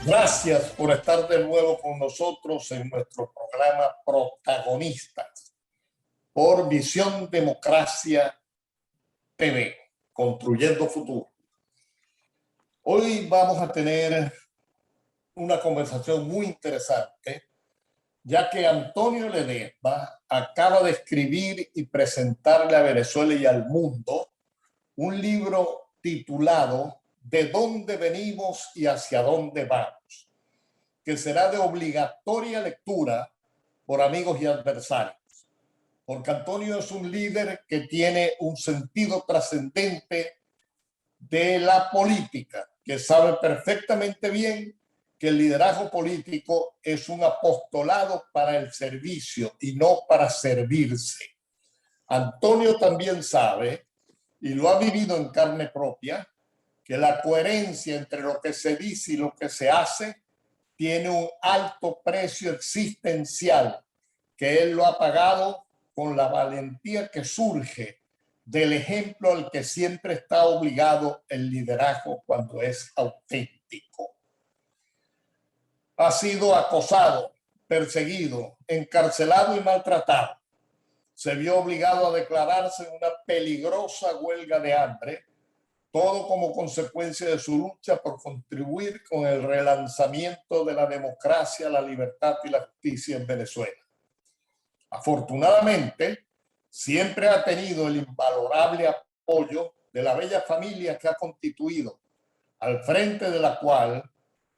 Gracias por estar de nuevo con nosotros en nuestro programa Protagonistas por Visión Democracia TV, Construyendo Futuro. Hoy vamos a tener una conversación muy interesante, ya que Antonio Ledesma acaba de escribir y presentarle a Venezuela y al mundo un libro titulado ¿De dónde venimos y hacia dónde vamos?, que será de obligatoria lectura por amigos y adversarios, porque Antonio es un líder que tiene un sentido trascendente de la política, que sabe perfectamente bien que el liderazgo político es un apostolado para el servicio y no para servirse. Antonio también sabe, y lo ha vivido en carne propia, que la coherencia entre lo que se dice y lo que se hace tiene un alto precio existencial, que él lo ha pagado con la valentía que surge del ejemplo al que siempre está obligado el liderazgo cuando es auténtico. Ha sido acosado, perseguido, encarcelado y maltratado. Se vio obligado a declararse en una peligrosa huelga de hambre, todo como consecuencia de su lucha por contribuir con el relanzamiento de la democracia, la libertad y la justicia en Venezuela. Afortunadamente, siempre ha tenido el invalorable apoyo de la bella familia que ha constituido, al frente de la cual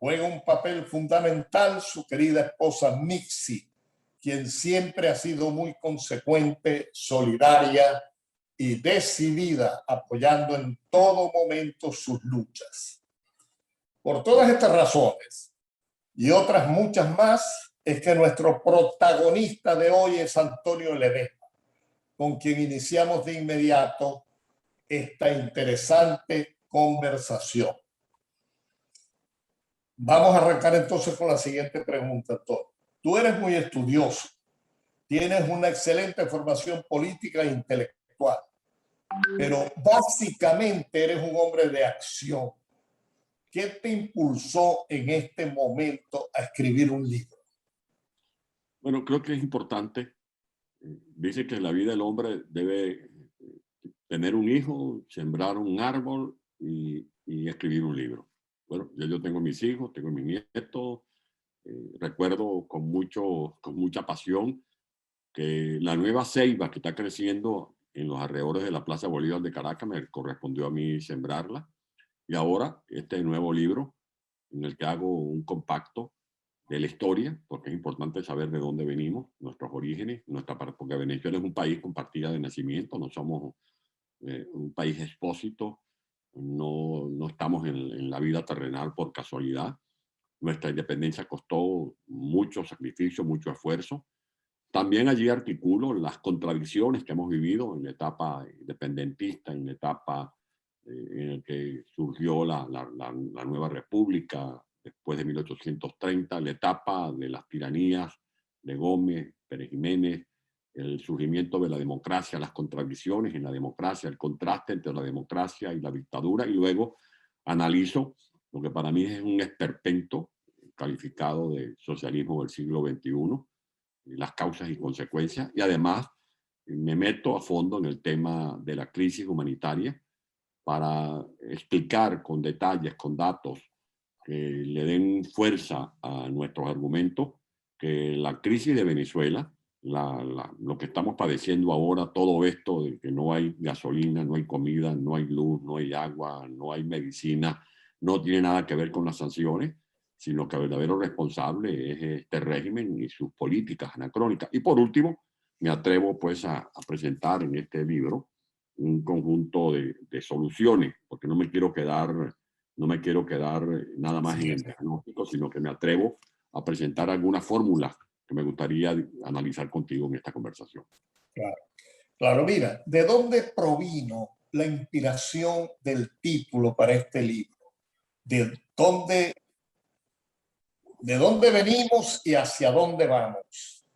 juega un papel fundamental su querida esposa Mixi, quien siempre ha sido muy consecuente, solidaria y decidida, apoyando en todo momento sus luchas. Por todas estas razones y otras muchas más, es que nuestro protagonista de hoy es Antonio Ledesma, con quien iniciamos de inmediato esta interesante conversación. Vamos a arrancar entonces con la siguiente pregunta, Antonio. Tú eres muy estudioso, tienes una excelente formación política e intelectual, pero básicamente eres un hombre de acción. ¿Qué te impulsó en este momento a escribir un libro? Bueno, creo que es importante. Dice que en la vida del hombre debe tener un hijo, sembrar un árbol y escribir un libro. Bueno, yo tengo mis hijos, tengo mis nietos. Recuerdo con mucha pasión que la nueva ceiba que está creciendo en los alrededores de la Plaza Bolívar de Caracas me correspondió a mí sembrarla. Y ahora este nuevo libro en el que hago un compacto de la historia, porque es importante saber de dónde venimos, nuestros orígenes, porque Venezuela es un país con partida de nacimiento, no somos un país expósito, no estamos en la vida terrenal por casualidad. Nuestra independencia costó mucho sacrificio, mucho esfuerzo. También allí articulo las contradicciones que hemos vivido en la etapa independentista, en la etapa en la que surgió la nueva república después de 1830, la etapa de las tiranías de Gómez, Pérez Jiménez, el surgimiento de la democracia, las contradicciones en la democracia, el contraste entre la democracia y la dictadura, y luego analizo lo que para mí es un esperpento calificado de socialismo del siglo XXI, las causas y consecuencias, y además me meto a fondo en el tema de la crisis humanitaria para explicar con detalles, con datos, que le den fuerza a nuestros argumentos, que la crisis de Venezuela, lo que estamos padeciendo ahora, todo esto de que no hay gasolina, no hay comida, no hay luz, no hay agua, no hay medicina, no tiene nada que ver con las sanciones, sino que el verdadero responsable es este régimen y sus políticas anacrónicas. Y por último, me atrevo pues a presentar en este libro un conjunto de soluciones, porque no me quiero quedar nada más en el diagnóstico, sino que me atrevo a presentar algunas fórmulas que me gustaría analizar contigo en esta conversación. Claro, claro. Mira, ¿de dónde provino la inspiración del título para este libro? ¿De dónde venimos y hacia dónde vamos?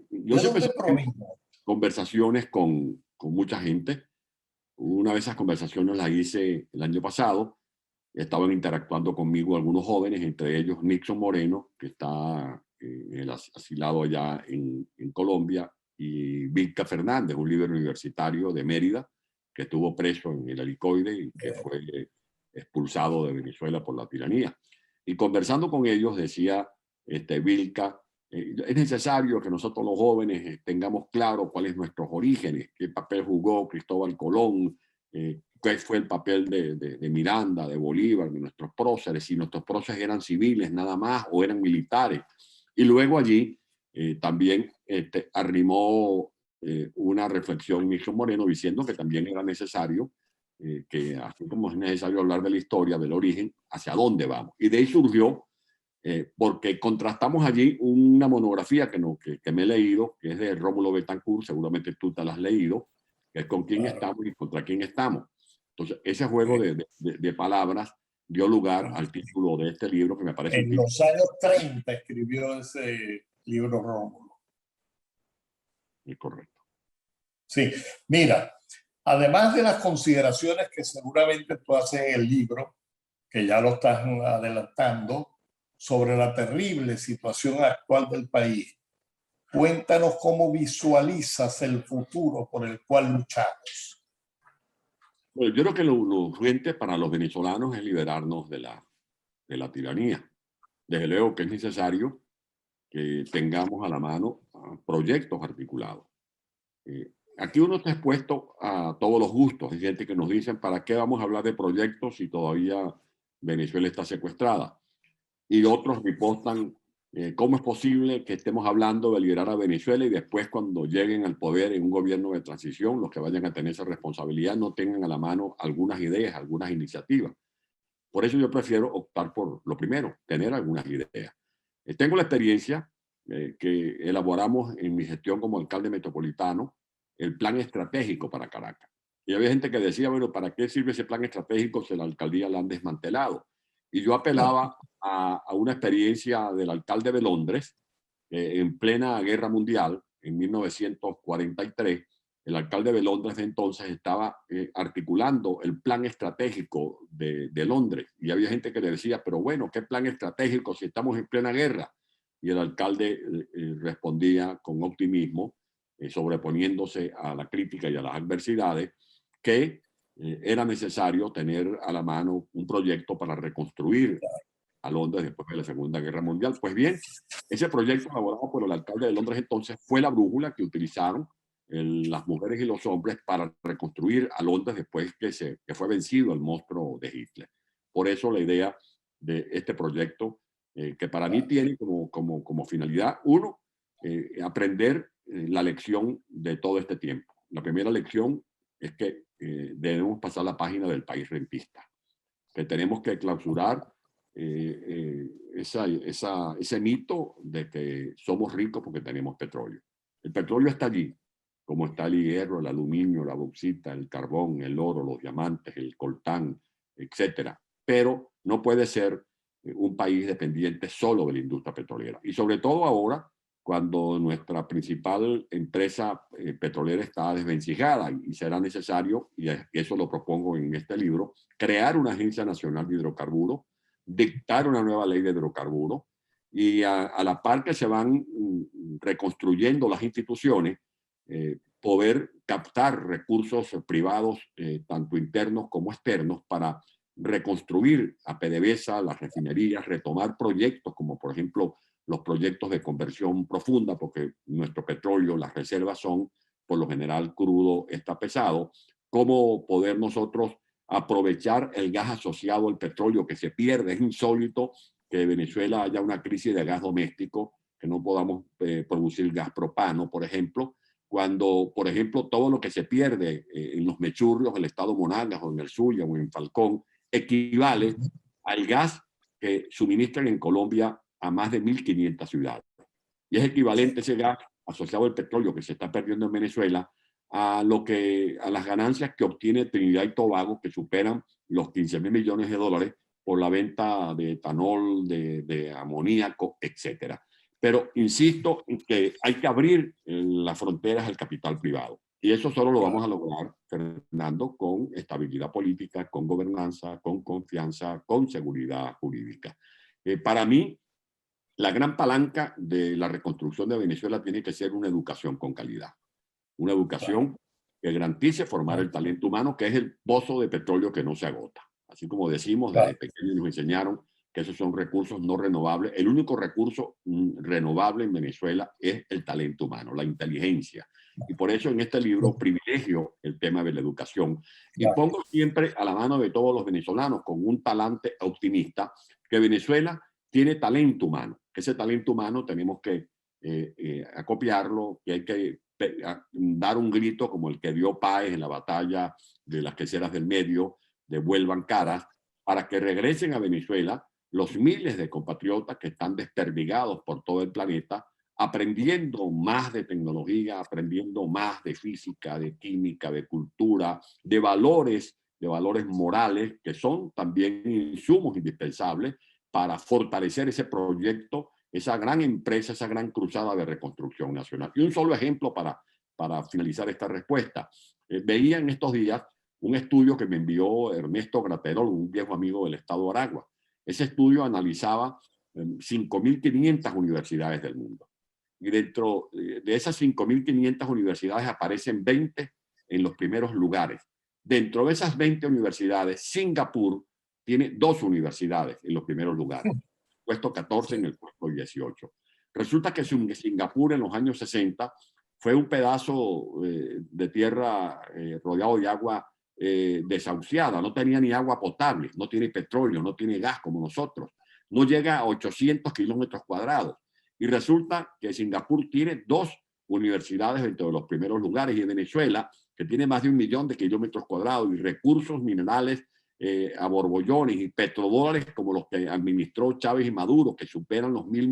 Yo ¿De siempre dónde provino? Conversaciones con mucha gente. Una de esas conversaciones la hice el año pasado estaban interactuando conmigo algunos jóvenes, entre ellos Nixon Moreno, que está asilado allá en Colombia, y Vilca Fernández, un líder universitario de Mérida, que estuvo preso en el helicoide y que fue expulsado de Venezuela por la tiranía. Y conversando con ellos decía Vilca, es necesario que nosotros los jóvenes tengamos claro cuáles son nuestros orígenes, qué papel jugó Cristóbal Colón, cuál fue el papel de Miranda, de Bolívar, de nuestros próceres, si nuestros próceres eran civiles nada más o eran militares. Y luego allí también arrimó una reflexión Nixon Moreno diciendo que también era necesario que así como es necesario hablar de la historia, del origen, hacia dónde vamos. Y de ahí surgió, porque contrastamos allí una monografía que me he leído, que es de Rómulo Betancourt, seguramente tú te la has leído, que es Con quién estamos y contra quién estamos. Entonces, ese juego de palabras dio lugar al título de este libro, que me parece en los años 30 escribió ese libro Rómulo. Es correcto. Sí, mira, además de las consideraciones que seguramente tú haces en el libro, que ya lo estás adelantando, sobre la terrible situación actual del país, cuéntanos cómo visualizas el futuro por el cual luchamos. Bueno, yo creo que lo urgente para los venezolanos es liberarnos de la tiranía. Desde luego que es necesario que tengamos a la mano proyectos articulados. Aquí uno está expuesto a todos los gustos. Hay gente que nos dicen, ¿para qué vamos a hablar de proyectos si todavía Venezuela está secuestrada? Y otros ripostan, ¿cómo es posible que estemos hablando de liberar a Venezuela y después cuando lleguen al poder en un gobierno de transición, los que vayan a tener esa responsabilidad no tengan a la mano algunas ideas, algunas iniciativas? Por eso yo prefiero optar por lo primero, tener algunas ideas. Tengo la experiencia que elaboramos en mi gestión como alcalde metropolitano, el plan estratégico para Caracas. Y había gente que decía, bueno, ¿para qué sirve ese plan estratégico si la alcaldía la han desmantelado? Y yo apelaba a una experiencia del alcalde de Londres, en plena guerra mundial, en 1943, el alcalde de Londres de entonces estaba articulando el plan estratégico de Londres. Y había gente que le decía, pero bueno, ¿qué plan estratégico si estamos en plena guerra? Y el alcalde respondía con optimismo, sobreponiéndose a la crítica y a las adversidades, que era necesario tener a la mano un proyecto para reconstruir a Londres después de la Segunda Guerra Mundial. Pues bien, ese proyecto elaborado por el alcalde de Londres entonces fue la brújula que utilizaron las mujeres y los hombres para reconstruir a Londres después que fue vencido el monstruo de Hitler. Por eso la idea de este proyecto, que para mí tiene como finalidad, uno, aprender la lección de todo este tiempo. La primera lección es que debemos pasar la página del país rentista, que tenemos que clausurar ese mito de que somos ricos porque tenemos petróleo. El petróleo está allí, como está el hierro, el aluminio, la bauxita, el carbón, el oro, los diamantes, el coltán, etcétera. Pero no puede ser un país dependiente solo de la industria petrolera. Y sobre todo ahora, cuando nuestra principal empresa petrolera está desvencijada y será necesario, y eso lo propongo en este libro, crear una agencia nacional de hidrocarburos, dictar una nueva ley de hidrocarburos y a la par que se van reconstruyendo las instituciones, poder captar recursos privados, tanto internos como externos, para reconstruir a PDVSA, las refinerías, retomar proyectos como por ejemplo los proyectos de conversión profunda, porque nuestro petróleo, las reservas son por lo general crudo, está pesado, cómo poder nosotros aprovechar el gas asociado al petróleo que se pierde. Es insólito que en Venezuela haya una crisis de gas doméstico, que no podamos producir gas propano, por ejemplo, cuando, por ejemplo, todo lo que se pierde en los Mechurrios, el estado Monagas, o en el Zulia, o en Falcón, equivale al gas que suministran en Colombia a más de 1.500 ciudades. Y es equivalente ese gas asociado al petróleo que se está perdiendo en Venezuela a las ganancias que obtiene Trinidad y Tobago, que superan los 15.000 millones de dólares por la venta de etanol, de amoníaco, etcétera. Pero insisto en que hay que abrir las fronteras al capital privado. Y eso solo lo vamos a lograr, Fernando, con estabilidad política, con gobernanza, con confianza, con seguridad jurídica. Para mí, la gran palanca de la reconstrucción de Venezuela tiene que ser una educación con calidad. Una educación que garantice formar el talento humano, que es el pozo de petróleo que no se agota. Así como decimos, desde pequeños nos enseñaron que esos son recursos no renovables. El único recurso renovable en Venezuela es el talento humano, la inteligencia. Y por eso en este libro privilegio el tema de la educación y pongo siempre a la mano de todos los venezolanos con un talante optimista que Venezuela tiene talento humano. Ese talento humano tenemos que acopiarlo, que hay que dar un grito como el que dio Páez en la batalla de las queseras del medio, devuelvan caras, para que regresen a Venezuela los miles de compatriotas que están desperdigados por todo el planeta, aprendiendo más de tecnología, aprendiendo más de física, de química, de cultura, de valores morales, que son también insumos indispensables para fortalecer ese proyecto, esa gran empresa, esa gran cruzada de reconstrucción nacional. Y un solo ejemplo para finalizar esta respuesta. Veía en estos días un estudio que me envió Ernesto Graterol, un viejo amigo del estado de Aragua. Ese estudio analizaba 5.500 universidades del mundo. Y dentro de esas 5.500 universidades aparecen 20 en los primeros lugares. Dentro de esas 20 universidades, Singapur tiene 2 universidades en los primeros lugares. Puesto 14 en el puesto 18. Resulta que Singapur en los años 60 fue un pedazo de tierra rodeado de agua desahuciada, no tenía ni agua potable, no tiene petróleo, no tiene gas como nosotros, no llega a 800 kilómetros cuadrados. Y resulta que Singapur tiene 2 universidades dentro de los primeros lugares, y en Venezuela, que tiene más de 1 millón de kilómetros cuadrados y recursos minerales a borbollones y petrodólares como los que administró Chávez y Maduro, que superan los 1.000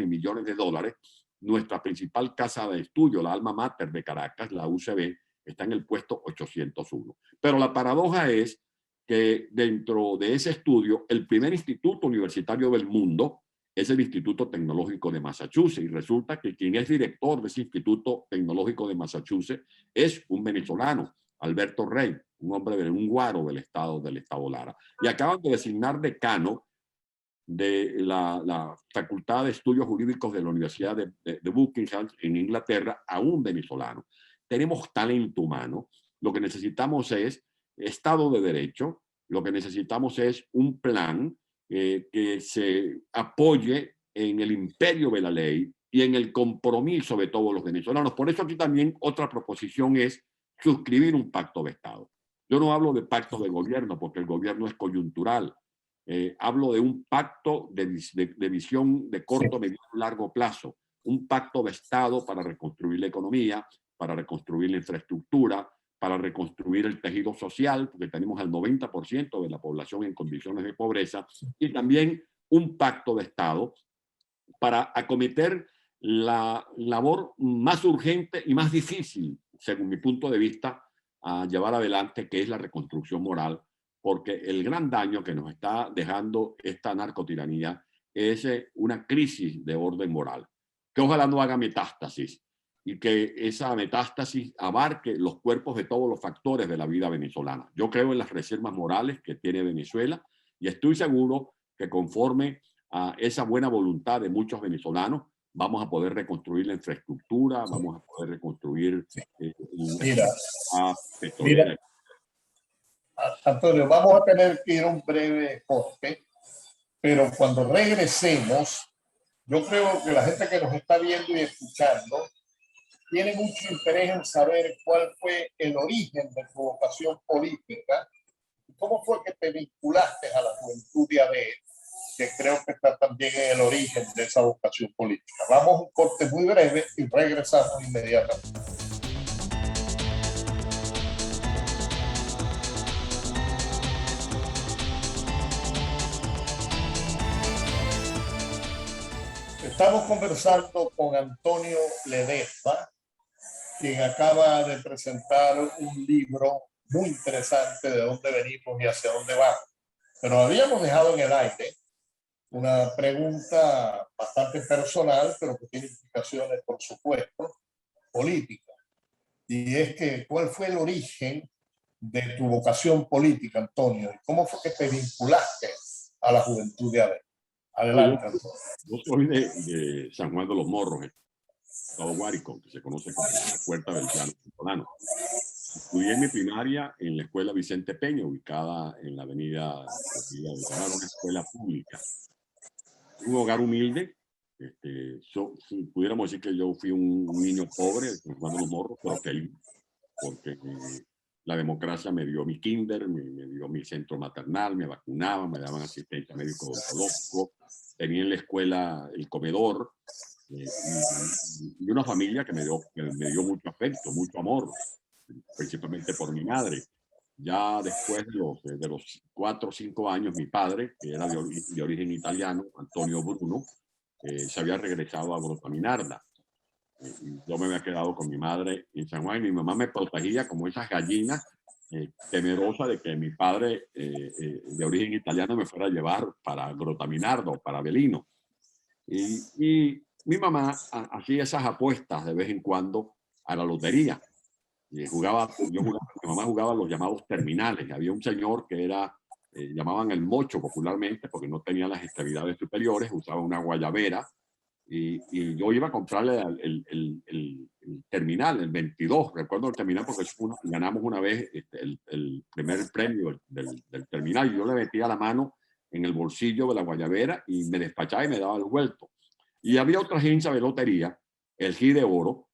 millones de dólares, nuestra principal casa de estudio, la alma mater de Caracas, la UCB, está en el puesto 801. Pero la paradoja es que dentro de ese estudio, el primer instituto universitario del mundo es el Instituto Tecnológico de Massachusetts, y resulta que quien es director de ese Instituto Tecnológico de Massachusetts es un venezolano, Alberto Rey, un hombre de un guaro del estado Lara. Y acaban de designar decano de la Facultad de Estudios Jurídicos de la Universidad de Buckingham en Inglaterra a un venezolano. Tenemos talento humano. Lo que necesitamos es Estado de Derecho. Lo que necesitamos es un plan que se apoye en el imperio de la ley y en el compromiso de todos los venezolanos. Por eso aquí también otra proposición es suscribir un pacto de Estado. Yo no hablo de pacto de gobierno porque el gobierno es coyuntural. Hablo de un pacto de visión de corto, mediano y largo plazo. Un pacto de Estado para reconstruir la economía, para reconstruir la infraestructura, para reconstruir el tejido social, porque tenemos al 90% de la población en condiciones de pobreza, y también un pacto de Estado para acometer la labor más urgente y más difícil, según mi punto de vista, a llevar adelante, que es la reconstrucción moral, porque el gran daño que nos está dejando esta narcotiranía es una crisis de orden moral, que ojalá no haga metástasis y que esa metástasis abarque los cuerpos de todos los factores de la vida venezolana. Yo creo en las reservas morales que tiene Venezuela y estoy seguro que conforme a esa buena voluntad de muchos venezolanos, vamos a poder reconstruir la infraestructura, vamos a poder reconstruir mira, Antonio, vamos a tener que ir a un breve corte, pero cuando regresemos, yo creo que la gente que nos está viendo y escuchando tiene mucho interés en saber cuál fue el origen de tu vocación política y cómo fue que te vinculaste a la juventud de ADE, que creo que está también en el origen de esa vocación política. Vamos a un corte muy breve y regresamos inmediatamente. Estamos conversando con Antonio Ledesma, quien acaba de presentar un libro muy interesante de dónde venimos y hacia dónde vamos. Pero habíamos dejado en el aire una pregunta bastante personal, pero que tiene implicaciones, por supuesto, políticas. y es que ¿cuál fue el origen de tu vocación política, Antonio? ¿Y cómo fue que te vinculaste a la juventud de ADE? Yo, Adelante, Antonio. yo soy de San Juan de los Morros, estado Guárico, que se conoce como la Puerta del Llano Venezolano. Estudié mi primaria en la escuela Vicente Peña, ubicada en la avenida Florida del Canal, una escuela pública. Un hogar humilde. Si pudiéramos decir que yo fui un niño pobre, jugando los morros, pero feliz, porque la democracia me dio mi kinder, me dio mi centro maternal, me vacunaban, me daban asistencia médico odontológico, tenía en la escuela el comedor, y una familia que me dio mucho afecto, mucho amor, principalmente por mi madre. Ya después de los 4 o 5 años, mi padre, que era de origen italiano, Antonio Bruno, se había regresado a Grottaminarda. Yo me había quedado con mi madre en San Juan y mi mamá me protegía como esas gallinas, temerosa de que mi padre de origen italiano me fuera a llevar para Grottaminarda o para Belino. Y mi mamá hacía esas apuestas de vez en cuando a la lotería. Mi mamá jugaba los llamados terminales. Había un señor que era, llamaban el mocho popularmente, porque no tenía las extremidades superiores, usaba una guayabera, y yo iba a comprarle el terminal, el 22, recuerdo el terminal porque ganamos una vez el primer premio del terminal, y yo le metía la mano en el bolsillo de la guayabera y me despachaba y me daba el vuelto. Y había otra agencia de lotería, el G de Oro,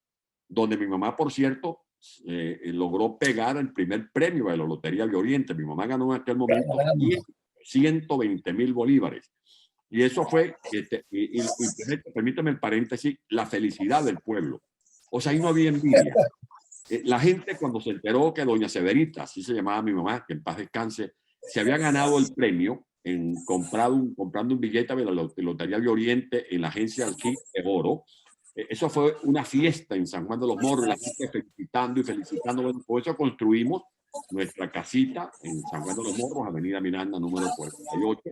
donde mi mamá, por cierto, logró pegar el primer premio de la Lotería de Oriente. Mi mamá ganó en aquel momento 120,000 bolívares. Y eso fue, permítame el paréntesis, la felicidad del pueblo. O sea, ahí no había envidia. La gente, cuando se enteró que doña Severita, así se llamaba mi mamá, que en paz descanse, se había ganado el premio comprando un billete de la Lotería de Oriente en la agencia Alquí de Oro. Eso fue una fiesta en San Juan de los Morros, la gente felicitando y felicitando. Bueno, por eso construimos nuestra casita en San Juan de los Morros, Avenida Miranda, número 48.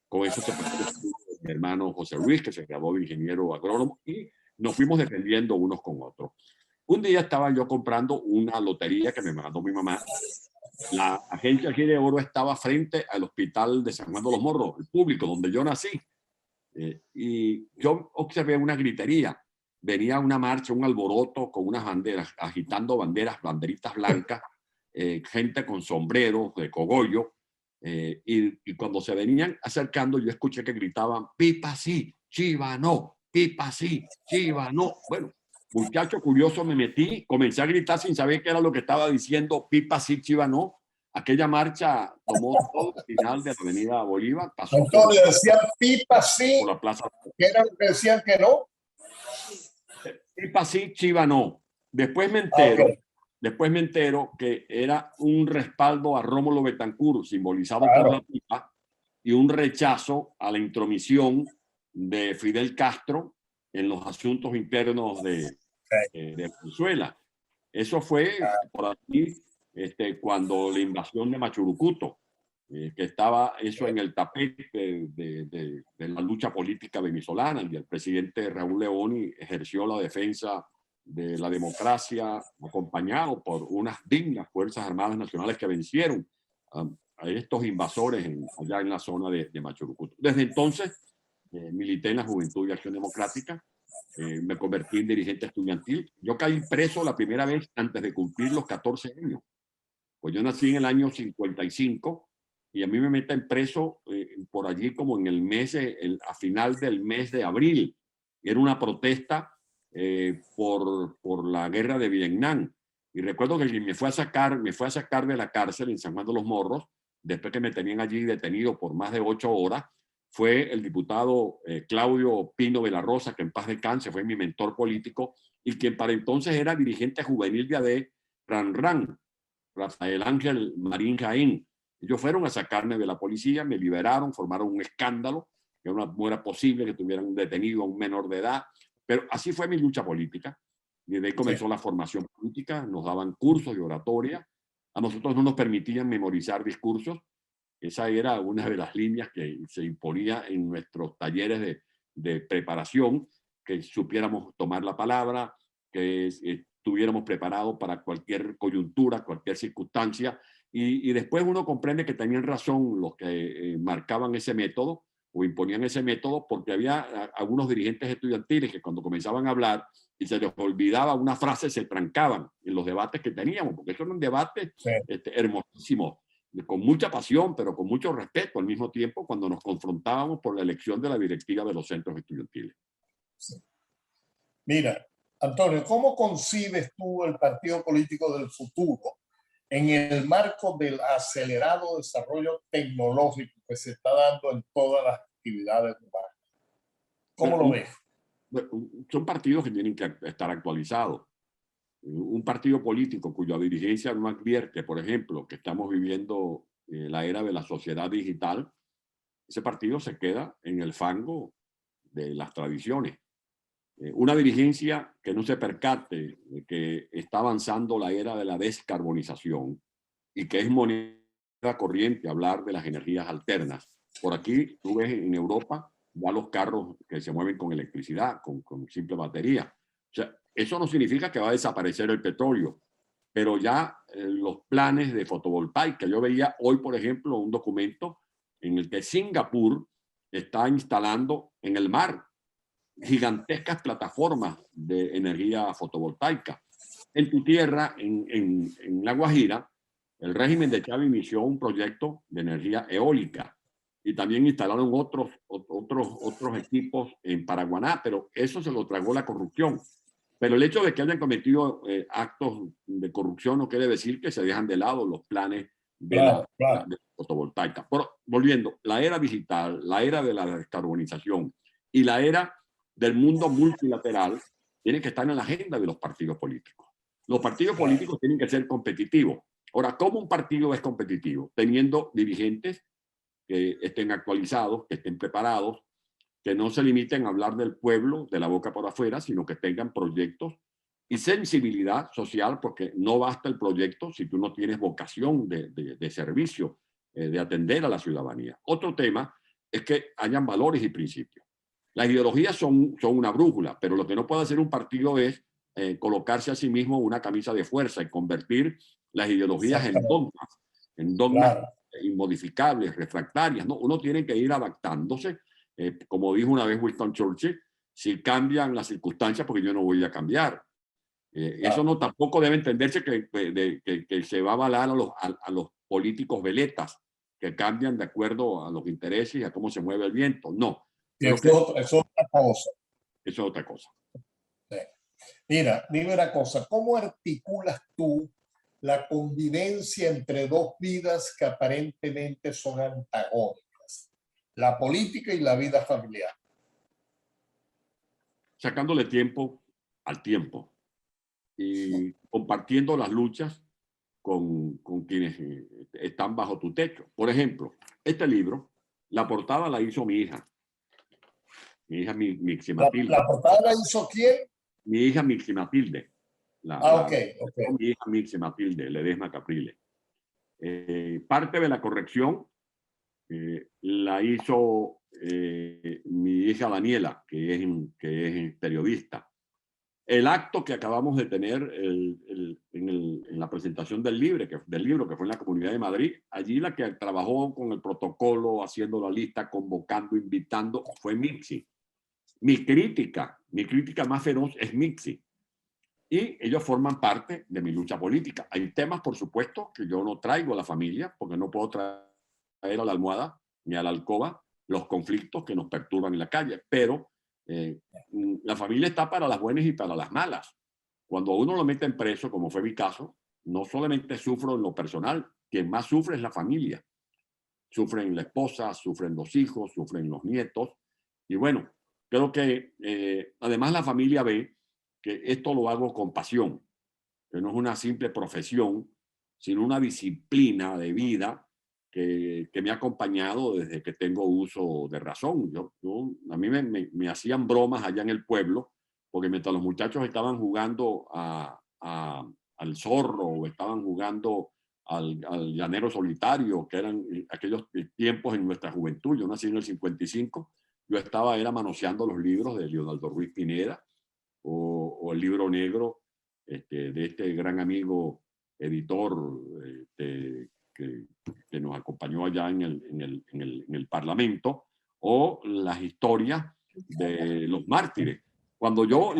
Con eso se pasó mi hermano José Luis, que se graduó de ingeniero agrónomo, y nos fuimos defendiendo unos con otros. Un día estaba yo comprando una lotería que me mandó mi mamá. La agencia aquí de Oro estaba frente al hospital de San Juan de los Morros, el público, donde yo nací. Y yo observé una gritería. Venía una marcha, un alboroto con unas banderas, agitando banderitas blancas, gente con sombreros de cogollo. Y cuando se venían acercando, yo escuché que gritaban: pipa sí, chiva no, pipa sí, chiva no. Bueno, muchacho curioso, me metí, comencé a gritar sin saber qué era lo que estaba diciendo: pipa sí, chiva no. Aquella marcha tomó todo el final de la Avenida Bolívar, pasó Antonio, decían pipa sí, por la plaza. que era lo que decían que no. Pipa sí, chiva no. Después me entero que era un respaldo a Rómulo Betancourt, simbolizado por la pipa, y un rechazo a la intromisión de Fidel Castro en los asuntos internos de Venezuela. Eso fue por aquí cuando la invasión de Machurucuto, que estaba eso en el tapete de la lucha política venezolana, y el presidente Raúl Leoni ejerció la defensa de la democracia, acompañado por unas dignas Fuerzas Armadas Nacionales que vencieron a estos invasores allá en la zona de Machurucuto. Desde entonces milité en la Juventud de Acción Democrática, me convertí en dirigente estudiantil. Yo caí preso la primera vez antes de cumplir los 14 años. Pues yo nací en el año 55 y a mí me meten preso por allí como en el mes, a final del mes de abril. Era una protesta por la guerra de Vietnam. Y recuerdo que quien me fue a sacar de la cárcel en San Juan de los Morros, después que me tenían allí detenido por más de 8 horas, fue el diputado Claudio Pino de la Rosa, que en paz descanse, fue mi mentor político, y quien para entonces era dirigente juvenil de AD, RAN, Rafael Ángel Marín Jaén. Ellos fueron a sacarme de la policía, me liberaron, formaron un escándalo, que no era posible que tuvieran detenido a un menor de edad, pero así fue mi lucha política. Y de ahí comenzó la formación política, nos daban cursos de oratoria, a nosotros no nos permitían memorizar discursos. Esa era una de las líneas que se imponía en nuestros talleres de preparación, que supiéramos tomar la palabra, que estuviéramos preparados para cualquier coyuntura, cualquier circunstancia. Y después uno comprende que tenían razón los que marcaban ese método o imponían ese método, porque había algunos dirigentes estudiantiles que cuando comenzaban a hablar y se les olvidaba una frase, se trancaban en los debates que teníamos, porque eso era un debate Sí. hermosísimo, con mucha pasión, pero con mucho respeto al mismo tiempo, cuando nos confrontábamos por la elección de la directiva de los centros estudiantiles. Sí. Mira, Antonio, ¿cómo concibes tú el partido político del futuro en el marco del acelerado desarrollo tecnológico que se está dando en todas las actividades humanas? ¿Cómo lo ves? Son partidos que tienen que estar actualizados. Un partido político cuya dirigencia no advierte, por ejemplo, que estamos viviendo la era de la sociedad digital, ese partido se queda en el fango de las tradiciones. Una dirigencia que no se percate de que está avanzando la era de la descarbonización y que es moneda corriente hablar de las energías alternas. Por aquí tú ves en Europa ya los carros que se mueven con electricidad, con simple batería. O sea, eso no significa que va a desaparecer el petróleo, pero ya los planes de fotovoltaica. Yo veía hoy, por ejemplo, un documento en el que Singapur está instalando en el mar gigantescas plataformas de energía fotovoltaica. En tu tierra, en La Guajira, el régimen de Chávez inició un proyecto de energía eólica y también instalaron otros equipos en Paraguaná, pero eso se lo tragó la corrupción. Pero el hecho de que hayan cometido actos de corrupción no quiere decir que se dejan de lado los planes de la fotovoltaica. Pero, volviendo, la era digital, la era de la descarbonización y la era del mundo multilateral tiene que estar en la agenda de los partidos políticos. Los partidos políticos tienen que ser competitivos. Ahora, ¿cómo un partido es competitivo? Teniendo dirigentes que estén actualizados, que estén preparados, que no se limiten a hablar del pueblo de la boca por afuera, sino que tengan proyectos y sensibilidad social, porque no basta el proyecto si tú no tienes vocación de servicio, de atender a la ciudadanía. Otro tema es que hayan valores y principios. Las ideologías son una brújula, pero lo que no puede hacer un partido es colocarse a sí mismo una camisa de fuerza y convertir las ideologías en dogmas inmodificables, refractarias. ¿No? Uno tiene que ir adaptándose. Como dijo una vez Winston Churchill, si cambian las circunstancias, porque yo no voy a cambiar. Eso no tampoco debe entenderse que se va a avalar a los políticos veletas que cambian de acuerdo a los intereses y a cómo se mueve el viento. No. Eso es otra cosa. Eso es otra cosa. Sí. Mira, dime una cosa, ¿cómo articulas tú la convivencia entre dos vidas que aparentemente son antagónicas, la política y la vida familiar? Sacándole tiempo al tiempo y compartiendo las luchas con quienes están bajo tu techo. Por ejemplo, este libro, la portada la hizo mi hija Mixi Matilde. ¿La portada la hizo quién? Mi hija Mixi Matilde. Okay. Mi hija Mixi Matilde, Ledesma Caprile. Parte de la corrección la hizo mi hija Daniela, que es periodista. El acto que acabamos de tener en la presentación del libro, que fue en la Comunidad de Madrid, allí la que trabajó con el protocolo, haciendo la lista, convocando, invitando, fue Mixi. Mi crítica más feroz es Mixi. Y ellos forman parte de mi lucha política. Hay temas, por supuesto, que yo no traigo a la familia, porque no puedo traer a la almohada ni a la alcoba los conflictos que nos perturban en la calle, pero la familia está para las buenas y para las malas. Cuando uno lo mete en preso, como fue mi caso, no solamente sufro en lo personal, quien más sufre es la familia. Sufren la esposa, sufren los hijos, sufren los nietos. Y bueno, creo que además la familia ve que esto lo hago con pasión, que no es una simple profesión, sino una disciplina de vida que me ha acompañado desde que tengo uso de razón. A mí me hacían bromas allá en el pueblo, porque mientras los muchachos estaban jugando al zorro o estaban jugando al llanero solitario, que eran aquellos tiempos en nuestra juventud, yo nací en el 55, yo era manoseando los libros de Leonardo Ruiz Pineda o el libro negro de este gran amigo editor que nos acompañó allá en el Parlamento, o las historias de los mártires. Cuando yo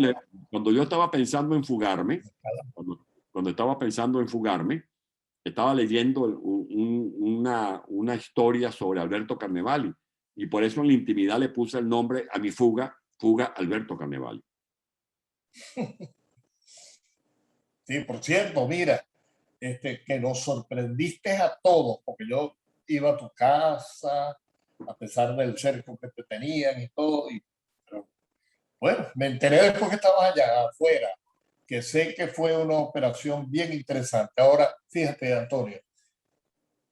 estaba pensando en fugarme, cuando estaba pensando en fugarme, estaba leyendo una historia sobre Alberto Carnevali, y por eso en la intimidad le puse el nombre a mi fuga Alberto Carnevali. Sí, por cierto, mira, que nos sorprendiste a todos, porque yo iba a tu casa, a pesar del cerco que te tenían y todo, pero, bueno, me enteré después que estabas allá afuera, que sé que fue una operación bien interesante. Ahora, fíjate, Antonio,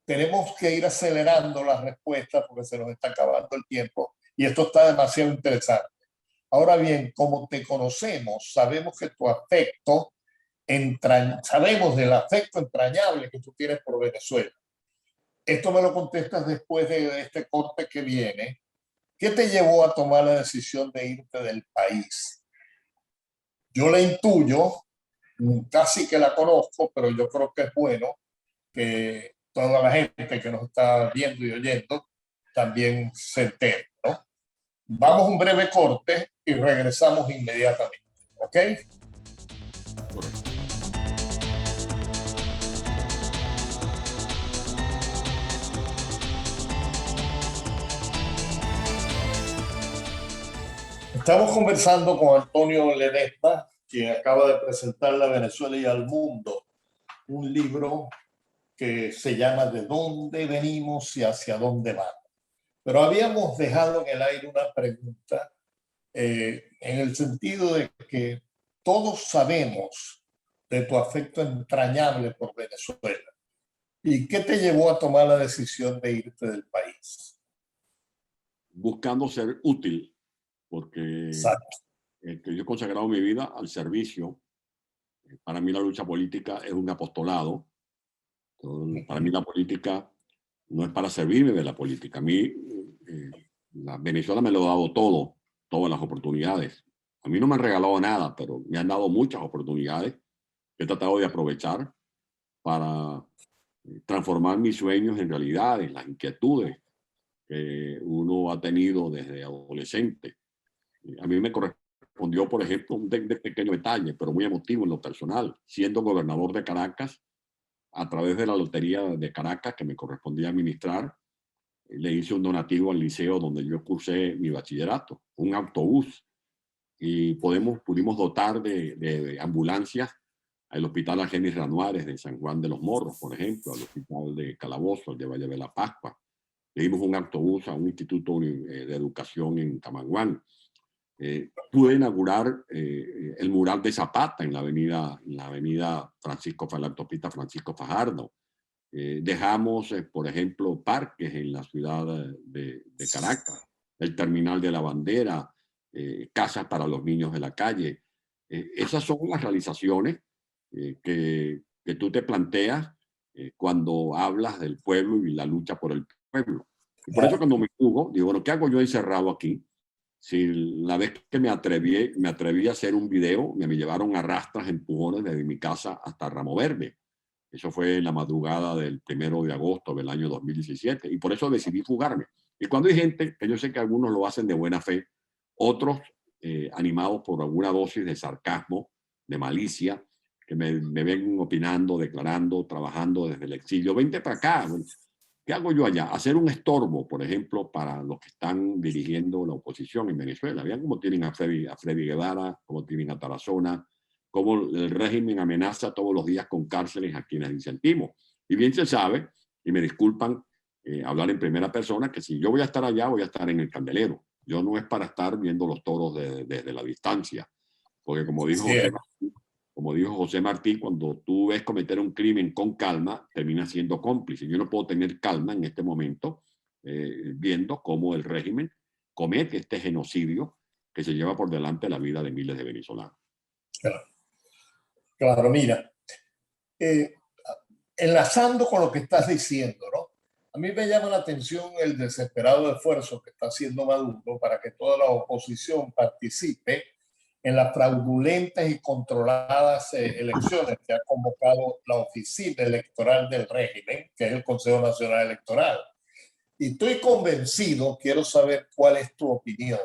tenemos que ir acelerando las respuestas porque se nos está acabando el tiempo y esto está demasiado interesante. Ahora bien, como te conocemos, sabemos que tu afecto, sabemos del afecto entrañable que tú tienes por Venezuela. Esto me lo contestas después de este corte que viene. ¿Qué te llevó a tomar la decisión de irte del país? Yo la intuyo, casi que la conozco, pero yo creo que es bueno que toda la gente que nos está viendo y oyendo también se entere, ¿no? Vamos a un breve corte y regresamos inmediatamente, ¿ok? Correcto. Estamos conversando con Antonio Ledesma, quien acaba de presentarle a Venezuela y al mundo un libro que se llama ¿De dónde venimos y hacia dónde vamos? Pero habíamos dejado en el aire una pregunta en el sentido de que todos sabemos de tu afecto entrañable por Venezuela. ¿Y qué te llevó a tomar la decisión de irte del país? Buscando ser útil, porque Exacto. yo he consagrado mi vida al servicio. Para mí la lucha política es un apostolado. Entonces, para mí la política no es para servirme de la política. A mí la Venezuela me lo ha dado todo, todas las oportunidades. A mí no me han regalado nada, pero me han dado muchas oportunidades que he tratado de aprovechar para transformar mis sueños en realidades, las inquietudes que uno ha tenido desde adolescente. A mí me correspondió, por ejemplo, un pequeño detalle, pero muy emotivo en lo personal, siendo gobernador de Caracas, a través de la Lotería de Caracas que me correspondía administrar, le hice un donativo al liceo donde yo cursé mi bachillerato, un autobús, y pudimos dotar de ambulancias al Hospital Argenis Ranuares de San Juan de los Morros, por ejemplo, al Hospital de Calabozo, el de Valle de la Pascua. Le dimos un autobús a un instituto de educación en Camaguán. Pude inaugurar el mural de Zapata en la avenida Francisco, la autopista Francisco Fajardo. Dejamos, por ejemplo, parques en la ciudad de Caracas, el terminal de la bandera, casas para los niños de la calle. Esas son las realizaciones que tú te planteas cuando hablas del pueblo y la lucha por el pueblo. Y por eso cuando me fugo, digo, bueno, ¿qué hago yo encerrado aquí? Si la vez que me atreví a hacer un video, me llevaron a rastras, empujones desde mi casa hasta Ramo Verde. Eso fue en la madrugada del 1 de agosto del año 2017. Y por eso decidí fugarme. Y cuando hay gente, que yo sé que algunos lo hacen de buena fe, otros animados por alguna dosis de sarcasmo, de malicia, que me ven opinando, declarando, trabajando desde el exilio. Vente para acá. Bueno, ¿qué hago yo allá? Hacer un estorbo, por ejemplo, para los que están dirigiendo la oposición en Venezuela. Vean cómo tienen a Freddy Guevara, cómo tienen a Tarazona, cómo el régimen amenaza todos los días con cárceles a quienes disentimos. Y bien se sabe, y me disculpan hablar en primera persona, que si yo voy a estar allá, voy a estar en el candelero. Yo no es para estar viendo los toros desde la distancia, porque como dijo José Martí, cuando tú ves cometer un crimen con calma, terminas siendo cómplice. Yo no puedo tener calma en este momento viendo cómo el régimen comete este genocidio que se lleva por delante la vida de miles de venezolanos. Claro, claro, mira, enlazando con lo que estás diciendo, ¿no? A mí me llama la atención el desesperado esfuerzo que está haciendo Maduro para que toda la oposición participe en las fraudulentas y controladas elecciones que ha convocado la Oficina Electoral del Régimen, que es el Consejo Nacional Electoral. Y estoy convencido, quiero saber cuál es tu opinión,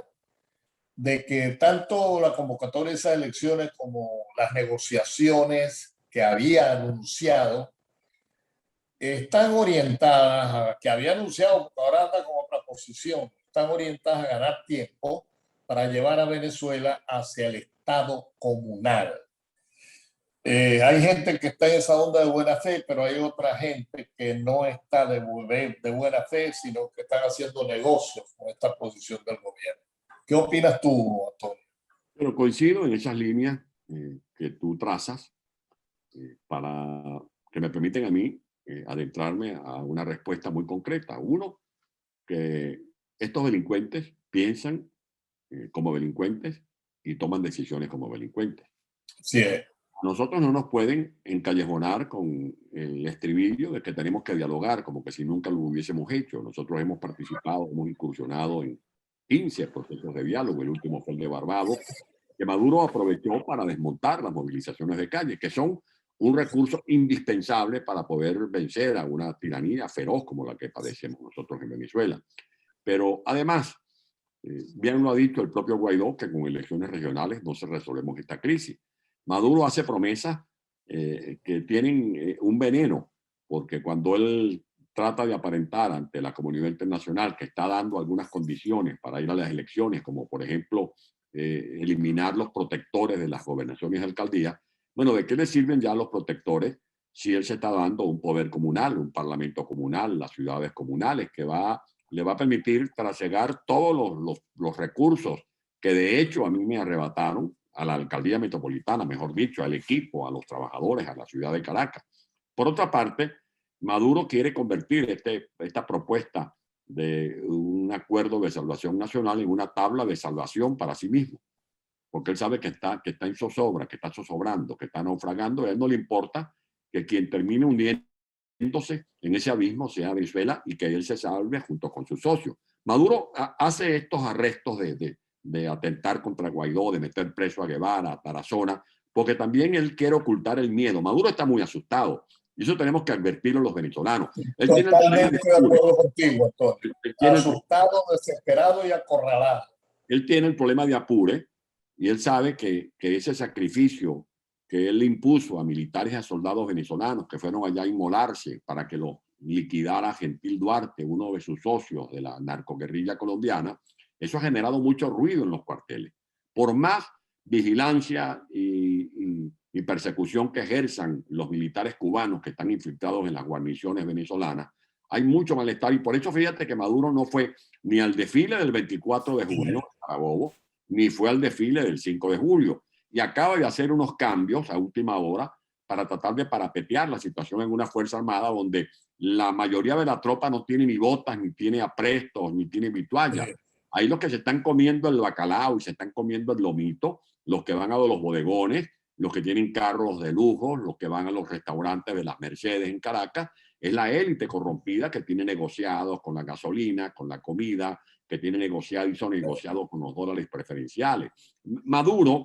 de que tanto la convocatoria de esas elecciones como las negociaciones que había anunciado están orientadas, que había anunciado, ahora anda con otra posición, están orientadas a ganar tiempo para llevar a Venezuela hacia el Estado comunal. Hay gente que está en esa onda de buena fe, pero hay otra gente que no está de buena fe, sino que están haciendo negocios con esta posición del gobierno. ¿Qué opinas tú, Antonio? Pero coincido en esas líneas que tú trazas para que me permiten a mí adentrarme a una respuesta muy concreta. Uno, que estos delincuentes piensan como delincuentes y toman decisiones como delincuentes. Sí. Nosotros no nos pueden encallejonar con el estribillo de que tenemos que dialogar, como que si nunca lo hubiésemos hecho. Nosotros hemos participado, hemos incursionado en 15 procesos de diálogo, el último fue el de Barbados, que Maduro aprovechó para desmontar las movilizaciones de calle, que son un recurso indispensable para poder vencer a una tiranía feroz como la que padecemos nosotros en Venezuela. Pero además, bien lo ha dicho el propio Guaidó, que con elecciones regionales no se resolvemos esta crisis. Maduro hace promesas que tienen un veneno, porque cuando él trata de aparentar ante la comunidad internacional que está dando algunas condiciones para ir a las elecciones, como por ejemplo eliminar los protectores de las gobernaciones y alcaldías, bueno, ¿de qué le sirven ya los protectores si él se está dando un poder comunal, un parlamento comunal, las ciudades comunales, que le va a permitir trasegar todos los recursos que de hecho a mí me arrebataron a la alcaldía metropolitana, mejor dicho, al equipo, a los trabajadores, a la ciudad de Caracas? Por otra parte, Maduro quiere convertir esta propuesta de un acuerdo de salvación nacional en una tabla de salvación para sí mismo, porque él sabe que está en zozobra, que está zozobrando, que está naufragando, y a él no le importa que quien termine hundiéndose en ese abismo sea Venezuela y que él se salve junto con sus socios. Maduro hace estos arrestos de atentar contra Guaidó, de meter preso a Guevara, a Tarazona, porque también él quiere ocultar el miedo. Maduro está muy asustado y eso tenemos que advertirlo los venezolanos. Él Totalmente de acuerdo contigo, Antonio. Tiene asustado, desesperado y acorralado. Él tiene el problema de Apure y él sabe que ese sacrificio que él le impuso a militares y a soldados venezolanos que fueron allá a inmolarse para que lo liquidara Gentil Duarte, uno de sus socios de la narcoguerrilla colombiana, eso ha generado mucho ruido en los cuarteles. Por más vigilancia y persecución que ejerzan los militares cubanos que están infiltrados en las guarniciones venezolanas, hay mucho malestar y por eso fíjate que Maduro no fue ni al desfile del 24 de junio, Carabobo, ni fue al desfile del 5 de julio. Y acaba de hacer unos cambios a última hora para tratar de parapetear la situación en una Fuerza Armada donde la mayoría de la tropa no tiene ni botas, ni tiene aprestos, ni tiene vitualla. Ahí los que se están comiendo el bacalao y se están comiendo el lomito, los que van a los bodegones, los que tienen carros de lujo, los que van a los restaurantes de las Mercedes en Caracas, es la élite corrompida que tiene negociados con la gasolina, con la comida, que tiene negociado y son negociados con los dólares preferenciales. Maduro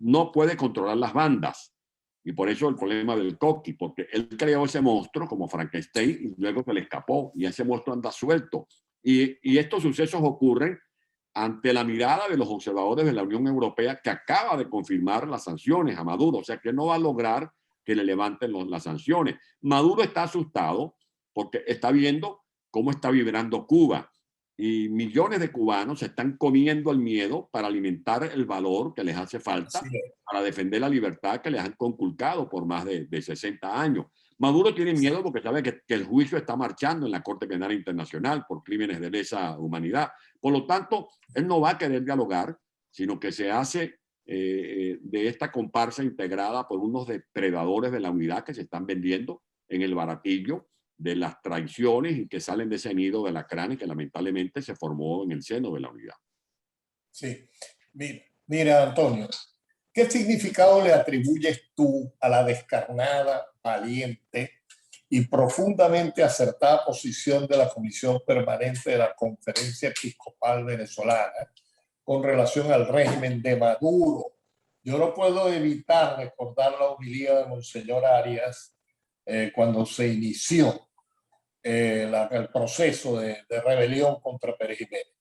no puede controlar las bandas y por eso el problema del Coqui, porque él creó ese monstruo como Frankenstein y luego se le escapó y ese monstruo anda suelto. Y estos sucesos ocurren ante la mirada de los observadores de la Unión Europea que acaba de confirmar las sanciones a Maduro, o sea que no va a lograr que le levanten las sanciones. Maduro está asustado porque está viendo cómo está vibrando Cuba y millones de cubanos se están comiendo el miedo para alimentar el valor que les hace falta para defender la libertad que les han conculcado por más de 60 años. Maduro tiene miedo porque sabe que el juicio está marchando en la Corte Penal Internacional por crímenes de lesa humanidad. Por lo tanto, él no va a querer dialogar, sino que se hace de esta comparsa integrada por unos depredadores de la unidad que se están vendiendo en el baratillo de las traiciones y que salen de ese nido de lacranes que lamentablemente se formó en el seno de la unidad. Sí. Mira, Antonio, ¿qué significado le atribuyes tú a la descarnada, valiente y profundamente acertada posición de la Comisión Permanente de la Conferencia Episcopal Venezolana con relación al régimen de Maduro. Yo no puedo evitar recordar la homilía de Monseñor Arias cuando se inició el proceso de rebelión contra Pérez Jiménez.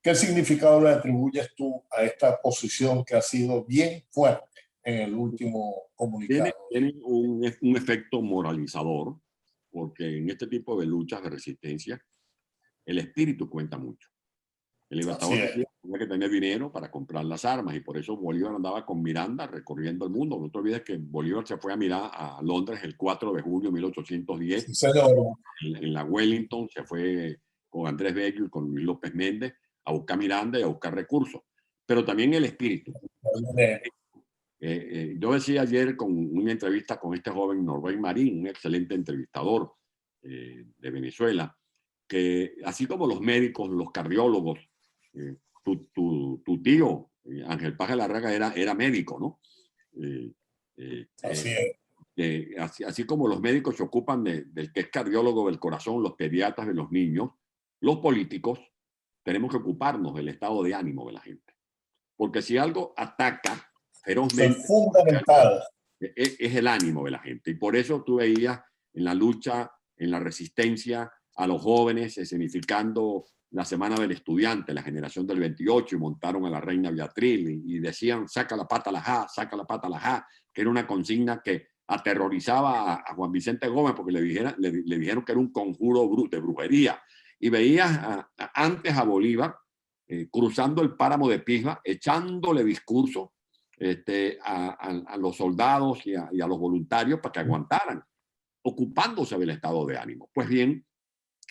¿Qué significado le atribuyes tú a esta posición que ha sido bien fuerte en el último comunicado? Tiene un efecto moralizador, porque en este tipo de luchas de resistencia, el espíritu cuenta mucho. El Libertador tenía que tener dinero para comprar las armas y por eso Bolívar andaba con Miranda recorriendo el mundo. No te olvides que Bolívar se fue a Londres el 4 de junio de 1810. Sí, señor. En la Wellington se fue con Andrés Bello y con Luis López Méndez a buscar Miranda y a buscar recursos. Pero también el espíritu. Yo decía ayer con una entrevista con este joven Norbert Marín, un excelente entrevistador de Venezuela, que así como los médicos, los cardiólogos, tu tío, Ángel Paja Larraga, era médico, ¿no? Así es. Así como los médicos se ocupan del que es cardiólogo del corazón, los pediatras de los niños, los políticos tenemos que ocuparnos del estado de ánimo de la gente. Porque si algo ataca ferozmente, es fundamental. Es el ánimo de la gente. Y por eso tú veías en la lucha, en la resistencia, a los jóvenes escenificando la Semana del Estudiante, la generación del 28, y montaron a la reina Beatriz y decían, saca la pata a la ja, saca la pata a la ja, que era una consigna que aterrorizaba a Juan Vicente Gómez porque le dijeron que era un conjuro de brujería. Y veías antes a Bolívar cruzando el páramo de Pisba, echándole discurso a los soldados y a los voluntarios para que aguantaran, ocupándose del estado de ánimo. Pues bien,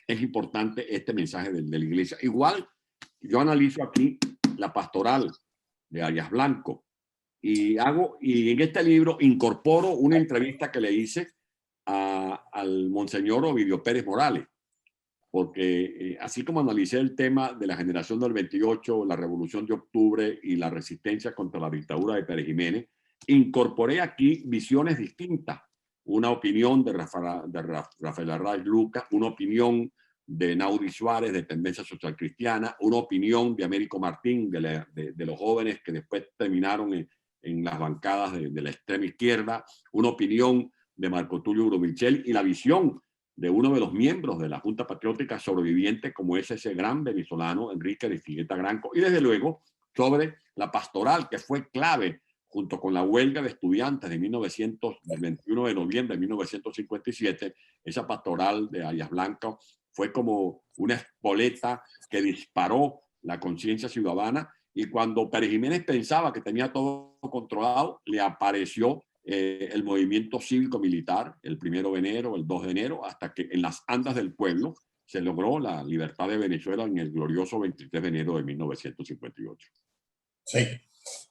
es importante este mensaje de la iglesia. Igual, yo analizo aquí la pastoral de Arias Blanco y en este libro incorporo una entrevista que le hice al monseñor Ovidio Pérez Morales, porque así como analicé el tema de la generación del 28, la revolución de octubre y la resistencia contra la dictadura de Pérez Jiménez, incorporé aquí visiones distintas. Una opinión de Rafael Arraiz Lucas, una opinión de Naudi Suárez, de Tendencia Social Cristiana, una opinión de Américo Martín, de los jóvenes que después terminaron en las bancadas de la extrema izquierda, una opinión de Marco Tulio Uromichel y la visión de uno de los miembros de la Junta Patriótica sobreviviente, como es ese gran venezolano, Enrique de Figueta Granco, y desde luego sobre la pastoral, que fue clave junto con la huelga de estudiantes del 21 de noviembre de 1957, esa pastoral de Arias Blanco fue como una espoleta que disparó la conciencia ciudadana, y cuando Pérez Jiménez pensaba que tenía todo controlado, le apareció el movimiento cívico-militar el 1 de enero, el 2 de enero, hasta que en las andas del pueblo se logró la libertad de Venezuela en el glorioso 23 de enero de 1958. Sí.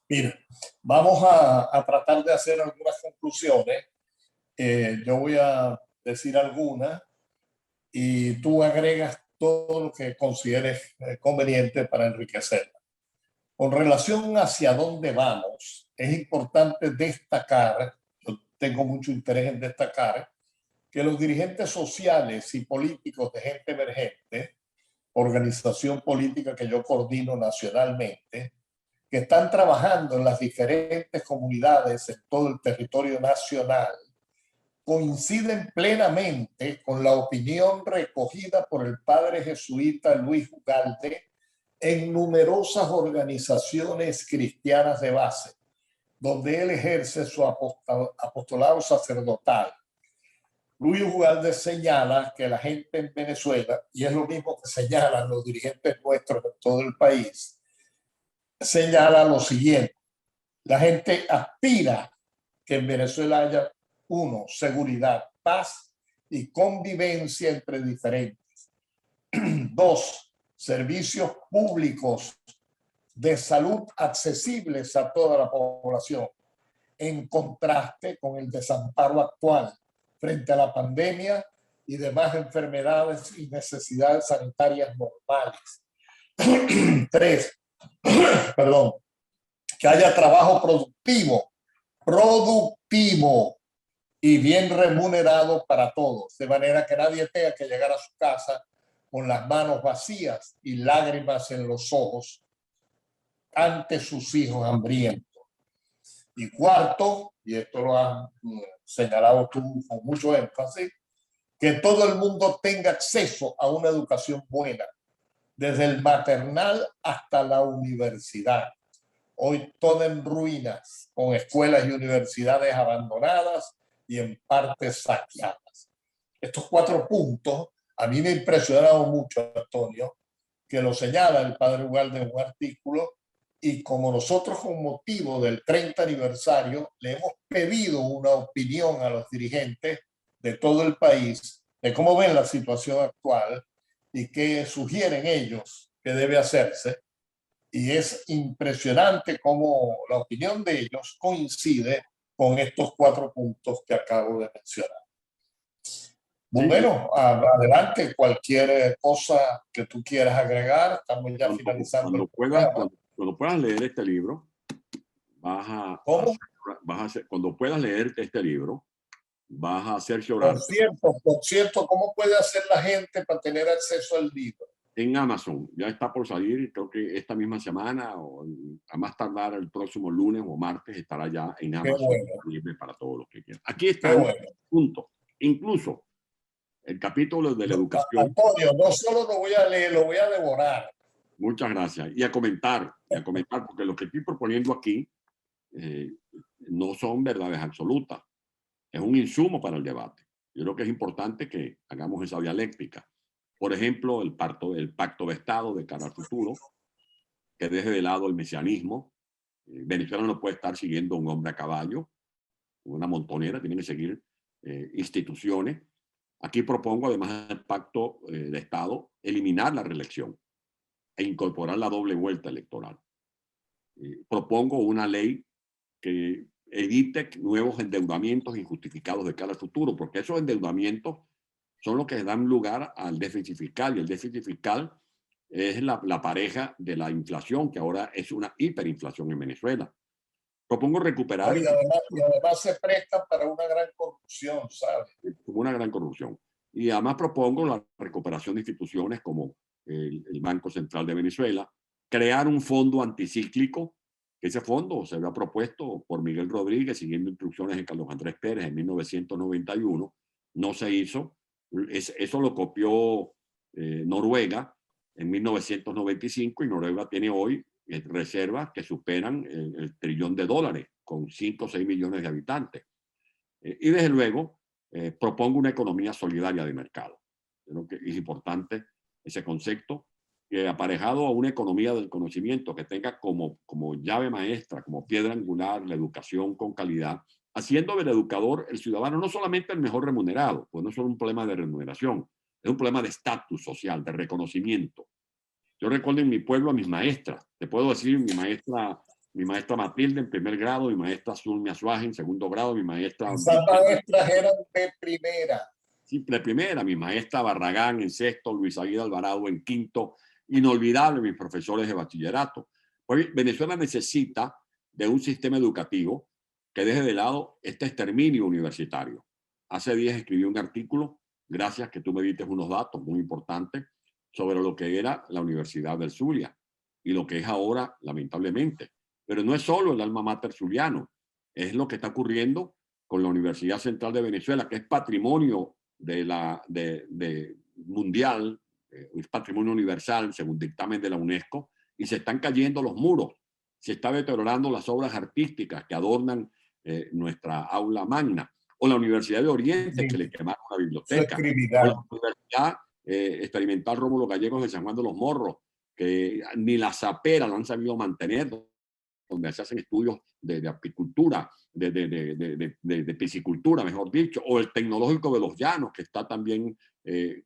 Mira, vamos a tratar de hacer algunas conclusiones. Yo voy a decir algunas y tú agregas todo lo que consideres conveniente para enriquecerla. Con relación hacia dónde vamos, es importante destacar, yo tengo mucho interés en destacar, que los dirigentes sociales y políticos de Gente Emergente, organización política que yo coordino nacionalmente, que están trabajando en las diferentes comunidades en todo el territorio nacional, coinciden plenamente con la opinión recogida por el padre jesuita Luis Ugalde en numerosas organizaciones cristianas de base, donde él ejerce su apostolado sacerdotal. Luis Ugalde señala que la gente en Venezuela, y es lo mismo que señalan los dirigentes nuestros en todo el país, señala lo siguiente: la gente aspira que en Venezuela haya, uno, seguridad, paz y convivencia entre diferentes. Dos, servicios públicos de salud accesibles a toda la población, en contraste con el desamparo actual frente a la pandemia y demás enfermedades y necesidades sanitarias normales. Tres, perdón, que haya trabajo productivo y bien remunerado para todos, de manera que nadie tenga que llegar a su casa con las manos vacías y lágrimas en los ojos. ante sus hijos hambrientos. Y cuarto, y esto lo has señalado tú con mucho énfasis, que todo el mundo tenga acceso a una educación buena, desde el maternal hasta la universidad. Hoy todo en ruinas, con escuelas y universidades abandonadas y en parte saqueadas. Estos 4 puntos a mí me ha impresionado mucho, Antonio, que lo señala el padre Ugalde en un artículo, y como nosotros con motivo del 30 aniversario le hemos pedido una opinión a los dirigentes de todo el país de cómo ven la situación actual y qué sugieren ellos que debe hacerse. Y es impresionante cómo la opinión de ellos coincide con estos 4 puntos que acabo de mencionar. Sí, Bueno, adelante, cualquier cosa que tú quieras agregar. Estamos ya finalizando el programa. cuando puedas leer este libro, ¿Cómo? cuando puedas leer este libro, vas a hacer llorar. Por cierto, ¿cómo puede hacer la gente para tener acceso al libro? En Amazon, ya está por salir, creo que esta misma semana o a más tardar el próximo lunes o martes estará ya en Amazon, disponible para todos los que quieran. Aquí está el punto. Incluso el capítulo de la educación. Antonio, no solo lo voy a leer, lo voy a devorar. Muchas gracias. Y a comentar, porque lo que estoy proponiendo aquí no son verdades absolutas. Es un insumo para el debate. Yo creo que es importante que hagamos esa dialéctica. Por ejemplo, el pacto de Estado de cara al futuro, que deje de lado el mesianismo. Venezuela no puede estar siguiendo a un hombre a caballo, una montonera, tiene que seguir instituciones. Aquí propongo, además del pacto de Estado, eliminar la reelección e incorporar la doble vuelta electoral. Propongo una ley que evite nuevos endeudamientos injustificados de cara al futuro, porque esos endeudamientos son los que dan lugar al déficit fiscal, y el déficit fiscal es la pareja de la inflación, que ahora es una hiperinflación en Venezuela. Propongo recuperar... Y además se presta para una gran corrupción, ¿sabes? Como una gran corrupción. Y además propongo la recuperación de instituciones como el Banco Central de Venezuela, crear un fondo anticíclico. Ese fondo se había propuesto por Miguel Rodríguez siguiendo instrucciones de Carlos Andrés Pérez en 1991. No se hizo. Eso lo copió Noruega en 1995, y Noruega tiene hoy reservas que superan el trillón de dólares con 5 o 6 millones de habitantes. Y desde luego propongo una economía solidaria de mercado. Creo que es importante ese concepto, que aparejado a una economía del conocimiento que tenga como llave maestra, como piedra angular, la educación con calidad, haciendo del educador el ciudadano no solamente el mejor remunerado, pues no es solo un problema de remuneración, es un problema de estatus social, de reconocimiento. Yo recuerdo en mi pueblo a mis maestras, te puedo decir, mi maestra Matilde en primer grado, mi maestra Zulmia Suárez en segundo grado, mi maestra... Esas maestras eran de primera. Sí, de primera, mi maestra Barragán en sexto, Luis Aguirre Alvarado en quinto, inolvidable mis profesores de bachillerato. Pues Venezuela necesita de un sistema educativo que deje de lado este exterminio universitario. Hace días escribí un artículo, gracias que tú me diste unos datos muy importantes, sobre lo que era la Universidad del Zulia y lo que es ahora, lamentablemente. Pero no es solo el alma mater zuliano, es lo que está ocurriendo con la Universidad Central de Venezuela, que es patrimonio mundial, es patrimonio universal según dictamen de la UNESCO, y se están cayendo los muros, se están deteriorando las obras artísticas que adornan nuestra aula magna, o la Universidad de Oriente, que le quemaron la biblioteca, o la Universidad Experimental Rómulo Gallegos de San Juan de los Morros, que ni la zapera la han sabido mantener, donde se hacen estudios de apicultura, de piscicultura, mejor dicho, o el Tecnológico de los Llanos, que está también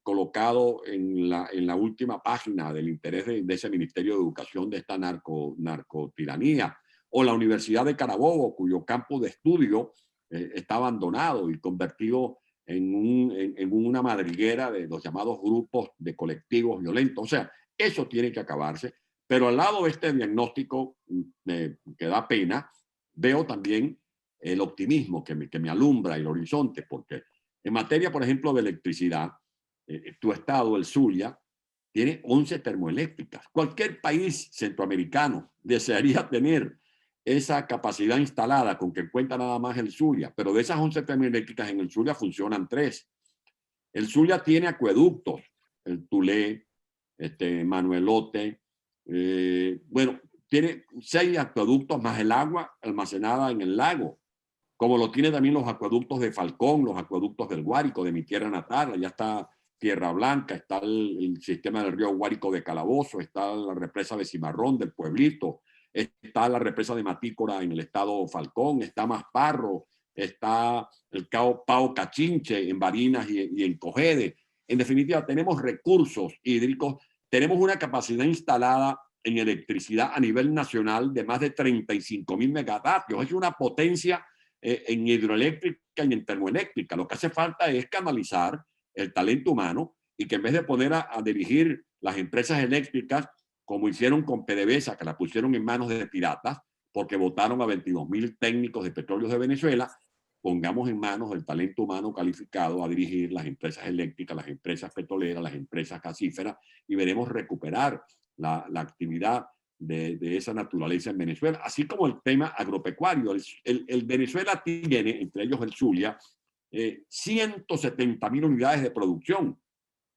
colocado en la última página del interés de ese Ministerio de Educación de esta narcotiranía, o la Universidad de Carabobo, cuyo campo de estudio está abandonado y convertido en una madriguera de los llamados grupos de colectivos violentos. O sea, eso tiene que acabarse. Pero al lado de este diagnóstico que da pena, veo también el optimismo que me alumbra el horizonte, porque en materia, por ejemplo, de electricidad, tu estado, el Zulia, tiene 11 termoeléctricas. Cualquier país centroamericano desearía tener esa capacidad instalada, con que cuenta nada más el Zulia, pero de esas 11 termoeléctricas en el Zulia funcionan 3. El Zulia tiene acueductos, el Tulé, Manuelote, bueno, tiene 6 acueductos más el agua almacenada en el lago, como lo tiene también los acueductos de Falcón, los acueductos del Guárico, de mi tierra natal. Allá está Tierra Blanca, está el sistema del río Guárico de Calabozo, está la represa de Cimarrón del Pueblito, está la represa de Matícora en el estado Falcón, está Masparro, está el Pao Cachinche en Barinas y en Cogede. En definitiva, tenemos recursos hídricos, tenemos una capacidad instalada en electricidad a nivel nacional de más de 35.000 megavatios. Es una potencia en hidroeléctrica y en termoeléctrica. Lo que hace falta es canalizar el talento humano y que en vez de poner a dirigir las empresas eléctricas, como hicieron con PDVSA, que la pusieron en manos de piratas, porque votaron a 22.000 técnicos de petróleos de Venezuela, pongamos en manos del talento humano calificado a dirigir las empresas eléctricas, las empresas petroleras, las empresas gasíferas, y veremos recuperar la actividad de esa naturaleza en Venezuela, así como el tema agropecuario. El Venezuela tiene, entre ellos el Zulia, 170.000 unidades de producción.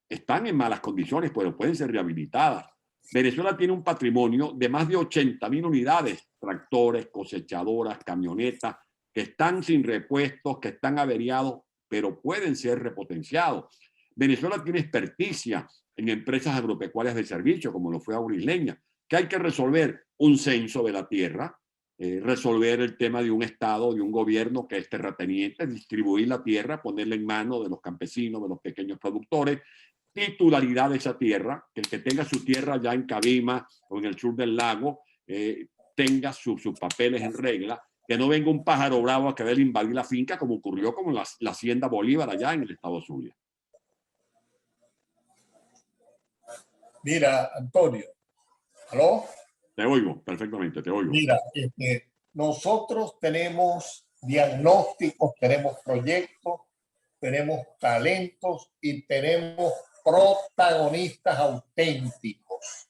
Están en malas condiciones, pero pueden ser rehabilitadas. Venezuela tiene un patrimonio de más de 80.000 unidades, tractores, cosechadoras, camionetas, que están sin repuestos, que están averiados, pero pueden ser repotenciados. Venezuela tiene experticia en empresas agropecuarias de servicio, como lo fue Aurisleña, que hay que resolver un censo de la tierra, resolver el tema de un Estado, de un gobierno que es terrateniente, distribuir la tierra, ponerla en manos de los campesinos, de los pequeños productores, titularidad de esa tierra, que el que tenga su tierra ya en Cabima o en el sur del lago tenga sus papeles en regla, que no venga un pájaro bravo a querer invadir la finca, como ocurrió con la hacienda Bolívar allá en el estado Zulia. Mira, Antonio, ¿aló? Te oigo, perfectamente, te oigo. Mira, nosotros tenemos diagnósticos, tenemos proyectos, tenemos talentos y tenemos protagonistas auténticos,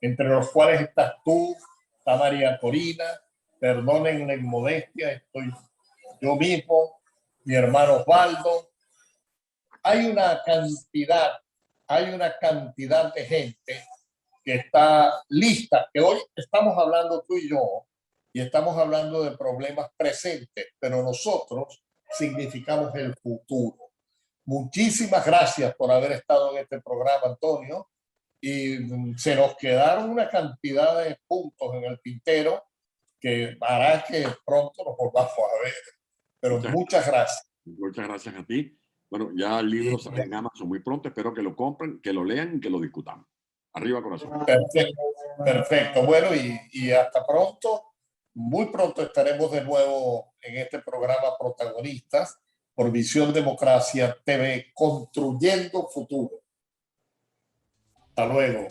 entre los cuales estás tú, está María Corina, perdonen la inmodestia, estoy yo mismo, mi hermano Osvaldo. Hay una cantidad de gente que está lista, que hoy estamos hablando tú y yo, y estamos hablando de problemas presentes, pero nosotros significamos el futuro. Muchísimas gracias por haber estado en este programa, Antonio, y se nos quedaron una cantidad de puntos en el tintero que hará que pronto nos volvamos a ver. Pero muchas gracias. Muchas gracias a ti. Bueno, ya el libro sale en Amazon muy pronto. Espero que lo compren, que lo lean y que lo discutamos. Arriba, corazón. Perfecto, perfecto. Bueno, y hasta pronto. Muy pronto estaremos de nuevo en este programa Protagonistas por Visión Democracia TV, construyendo futuro. Hasta luego.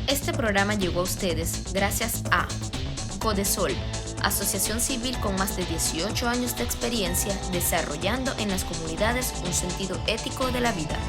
Este programa llegó a ustedes gracias a Codesol, asociación civil con más de 18 años de experiencia desarrollando en las comunidades un sentido ético de la vida.